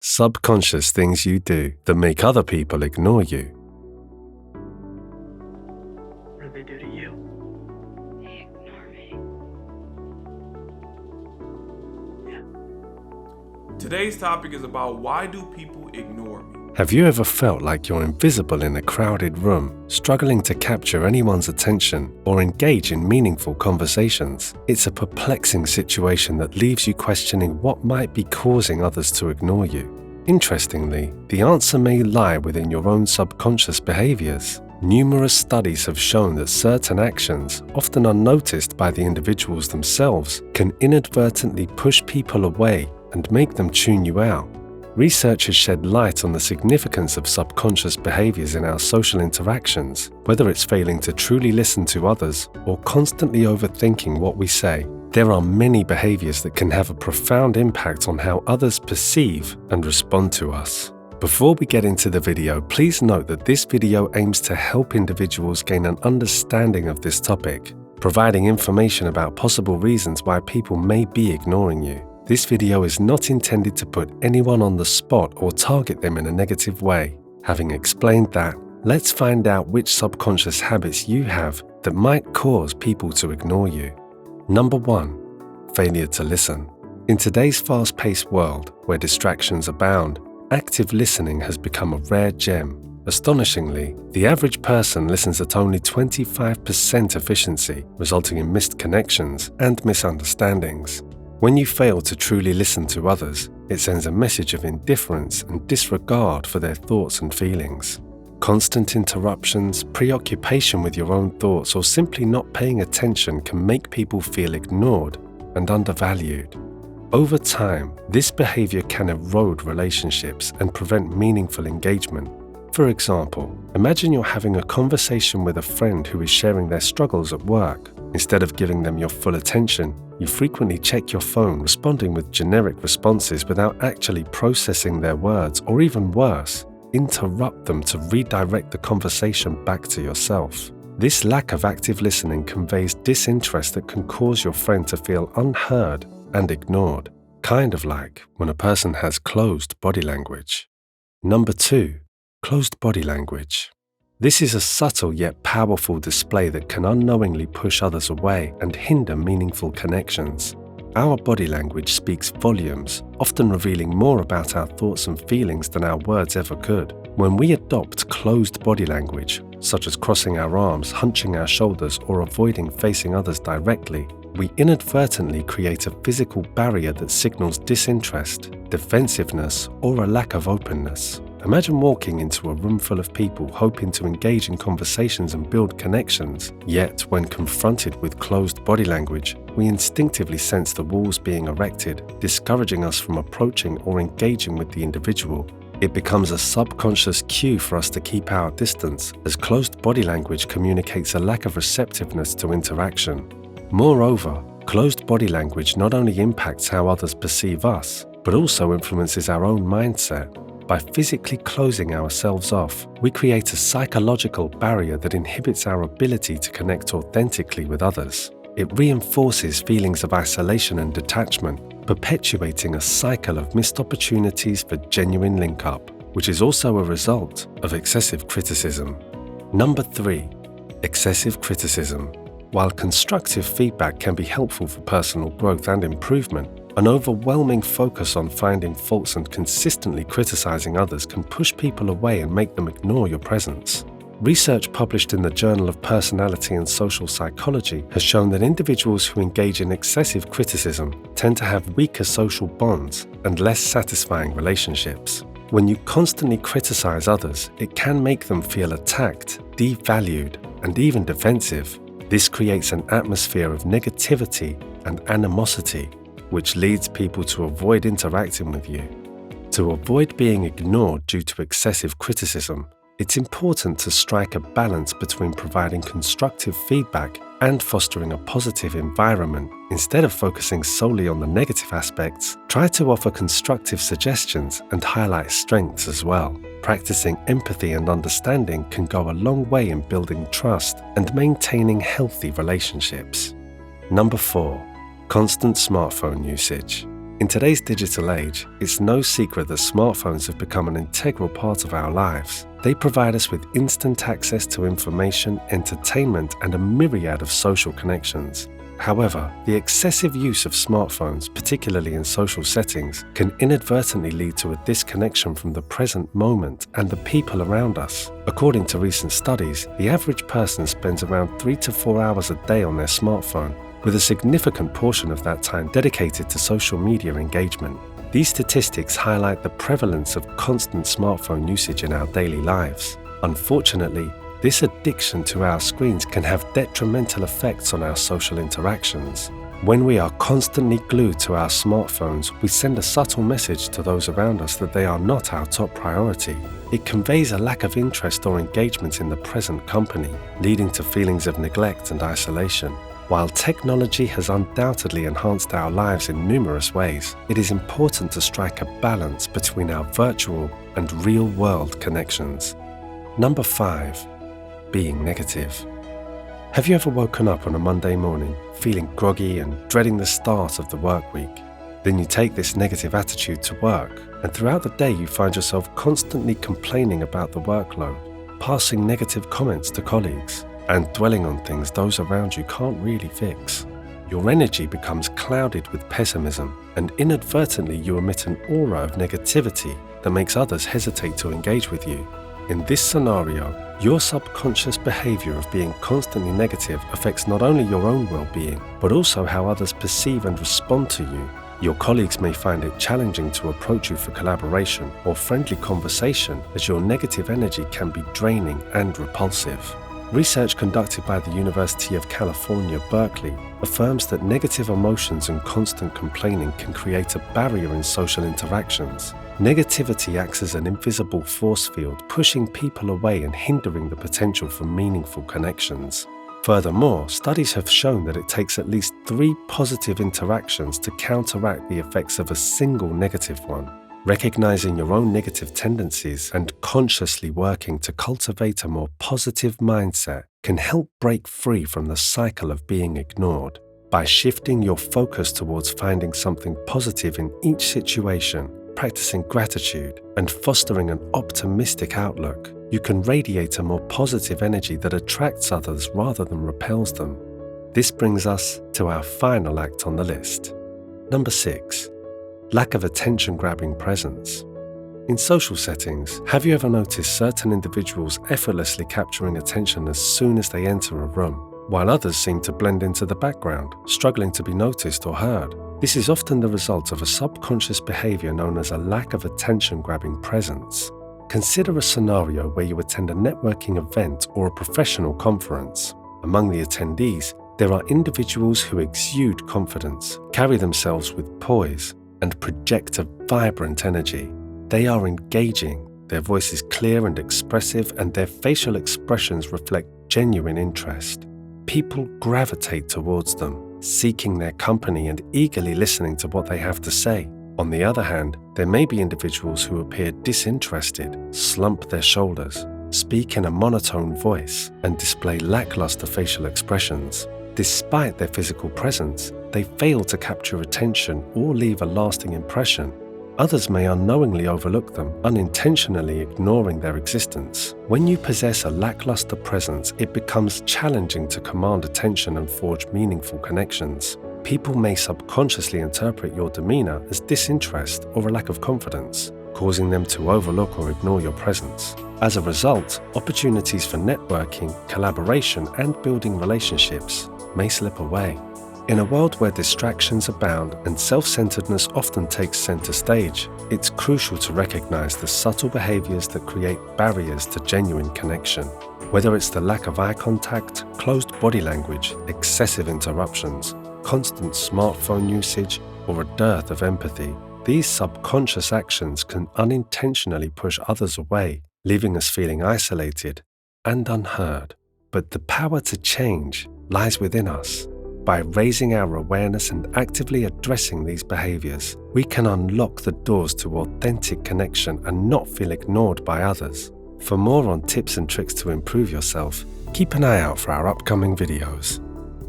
Subconscious things you do that make other people ignore you. What do they do to you? They ignore me. Yeah. Today's topic is about why do people ignore me? Have you ever felt like you're invisible in a crowded room, struggling to capture anyone's attention or engage in meaningful conversations? It's a perplexing situation that leaves you questioning what might be causing others to ignore you. Interestingly, the answer may lie within your own subconscious behaviors. Numerous studies have shown that certain actions, often unnoticed by the individuals themselves, can inadvertently push people away and make them tune you out. Research has shed light on the significance of subconscious behaviors in our social interactions, whether it's failing to truly listen to others or constantly overthinking what we say. There are many behaviors that can have a profound impact on how others perceive and respond to us. Before we get into the video, please note that this video aims to help individuals gain an understanding of this topic, providing information about possible reasons why people may be ignoring you. This video is not intended to put anyone on the spot or target them in a negative way. Having explained that, let's find out which subconscious habits you have that might cause people to ignore you. Number 1. Failure to listen. In today's fast-paced world, where distractions abound, active listening has become a rare gem. Astonishingly, the average person listens at only 25% efficiency, resulting in missed connections and misunderstandings. When you fail to truly listen to others, it sends a message of indifference and disregard for their thoughts and feelings. Constant interruptions, preoccupation with your own thoughts, or simply not paying attention can make people feel ignored and undervalued. Over time, this behavior can erode relationships and prevent meaningful engagement. For example, imagine you're having a conversation with a friend who is sharing their struggles at work. Instead of giving them your full attention, you frequently check your phone, responding with generic responses without actually processing their words, or even worse, interrupt them to redirect the conversation back to yourself. This lack of active listening conveys disinterest that can cause your friend to feel unheard and ignored, kind of like when a person has closed body language. Number 2. Closed body language. This is a subtle yet powerful display that can unknowingly push others away and hinder meaningful connections. Our body language speaks volumes, often revealing more about our thoughts and feelings than our words ever could. When we adopt closed body language, such as crossing our arms, hunching our shoulders, or avoiding facing others directly, we inadvertently create a physical barrier that signals disinterest, defensiveness, or a lack of openness. Imagine walking into a room full of people hoping to engage in conversations and build connections, yet when confronted with closed body language, we instinctively sense the walls being erected, discouraging us from approaching or engaging with the individual. It becomes a subconscious cue for us to keep our distance, as closed body language communicates a lack of receptiveness to interaction. Moreover, closed body language not only impacts how others perceive us, but also influences our own mindset. By physically closing ourselves off, we create a psychological barrier that inhibits our ability to connect authentically with others. It reinforces feelings of isolation and detachment, perpetuating a cycle of missed opportunities for genuine link-up, which is also a result of excessive criticism. Number 3. Excessive criticism. While constructive feedback can be helpful for personal growth and improvement, an overwhelming focus on finding faults and consistently criticizing others can push people away and make them ignore your presence. Research published in the Journal of Personality and Social Psychology has shown that individuals who engage in excessive criticism tend to have weaker social bonds and less satisfying relationships. When you constantly criticize others, it can make them feel attacked, devalued, and even defensive. This creates an atmosphere of negativity and animosity, which leads people to avoid interacting with you. To avoid being ignored due to excessive criticism, it's important to strike a balance between providing constructive feedback and fostering a positive environment. Instead of focusing solely on the negative aspects, try to offer constructive suggestions and highlight strengths as well. Practicing empathy and understanding can go a long way in building trust and maintaining healthy relationships. Number 4. Constant smartphone usage. In today's digital age, it's no secret that smartphones have become an integral part of our lives. They provide us with instant access to information, entertainment, and a myriad of social connections. However, the excessive use of smartphones, particularly in social settings, can inadvertently lead to a disconnection from the present moment and the people around us. According to recent studies, the average person spends around 3 to 4 hours a day on their smartphone, with a significant portion of that time dedicated to social media engagement. These statistics highlight the prevalence of constant smartphone usage in our daily lives. Unfortunately, this addiction to our screens can have detrimental effects on our social interactions. When we are constantly glued to our smartphones, we send a subtle message to those around us that they are not our top priority. It conveys a lack of interest or engagement in the present company, leading to feelings of neglect and isolation. While technology has undoubtedly enhanced our lives in numerous ways, it is important to strike a balance between our virtual and real-world connections. Number 5. Being negative. Have you ever woken up on a Monday morning feeling groggy and dreading the start of the work week? Then you take this negative attitude to work, and throughout the day you find yourself constantly complaining about the workload, passing negative comments to colleagues, and dwelling on things those around you can't really fix. Your energy becomes clouded with pessimism, and inadvertently you emit an aura of negativity that makes others hesitate to engage with you. In this scenario, your subconscious behavior of being constantly negative affects not only your own well-being, but also how others perceive and respond to you. Your colleagues may find it challenging to approach you for collaboration or friendly conversation, as your negative energy can be draining and repulsive. Research conducted by the University of California, Berkeley, affirms that negative emotions and constant complaining can create a barrier in social interactions. Negativity acts as an invisible force field, pushing people away and hindering the potential for meaningful connections. Furthermore, studies have shown that it takes at least 3 positive interactions to counteract the effects of a single negative one. Recognizing your own negative tendencies and consciously working to cultivate a more positive mindset can help break free from the cycle of being ignored. By shifting your focus towards finding something positive in each situation, practicing gratitude, and fostering an optimistic outlook, you can radiate a more positive energy that attracts others rather than repels them. This brings us to our final act on the list. Number 6. Lack of attention-grabbing presence. In social settings, have you ever noticed certain individuals effortlessly capturing attention as soon as they enter a room, while others seem to blend into the background, struggling to be noticed or heard? This is often the result of a subconscious behavior known as a lack of attention-grabbing presence. Consider a scenario where you attend a networking event or a professional conference. Among the attendees, there are individuals who exude confidence, carry themselves with poise, and project a vibrant energy. They are engaging, their voice is clear and expressive, and their facial expressions reflect genuine interest. People gravitate towards them, seeking their company and eagerly listening to what they have to say. On the other hand, there may be individuals who appear disinterested, slump their shoulders, speak in a monotone voice, and display lackluster facial expressions. Despite their physical presence, they fail to capture attention or leave a lasting impression. Others may unknowingly overlook them, unintentionally ignoring their existence. When you possess a lackluster presence, it becomes challenging to command attention and forge meaningful connections. People may subconsciously interpret your demeanor as disinterest or a lack of confidence, causing them to overlook or ignore your presence. As a result, opportunities for networking, collaboration, and building relationships may slip away. In a world where distractions abound and self-centeredness often takes center stage, it's crucial to recognize the subtle behaviors that create barriers to genuine connection. Whether it's the lack of eye contact, closed body language, excessive interruptions, constant smartphone usage, or a dearth of empathy, these subconscious actions can unintentionally push others away, leaving us feeling isolated and unheard. But the power to change lies within us. By raising our awareness and actively addressing these behaviors, we can unlock the doors to authentic connection and not feel ignored by others. For more on tips and tricks to improve yourself, keep an eye out for our upcoming videos.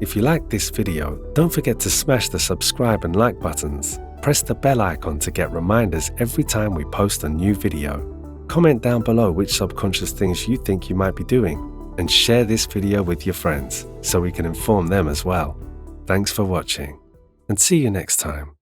If you liked this video, don't forget to smash the subscribe and like buttons. Press the bell icon to get reminders every time we post a new video. Comment down below which subconscious things you think you might be doing, and share this video with your friends so we can inform them as well. Thanks for watching, and see you next time.